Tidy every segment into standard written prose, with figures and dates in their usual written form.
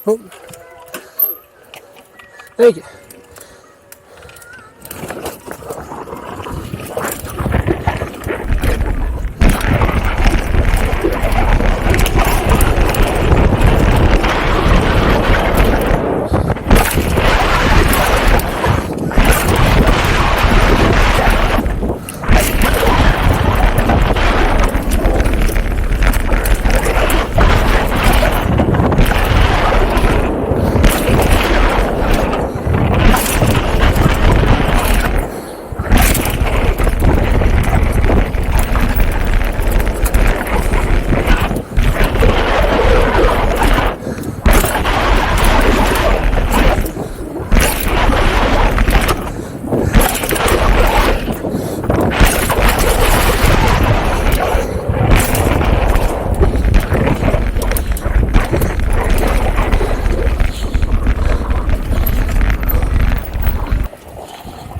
Oh. Thank you.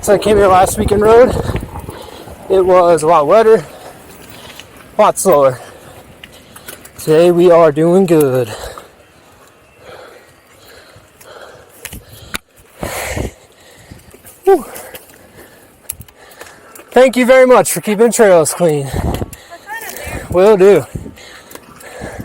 So I came here last weekend rode. It was a lot wetter, a lot slower. Today we are doing good. Whew. Thank you very much for keeping the trails clean. Will do.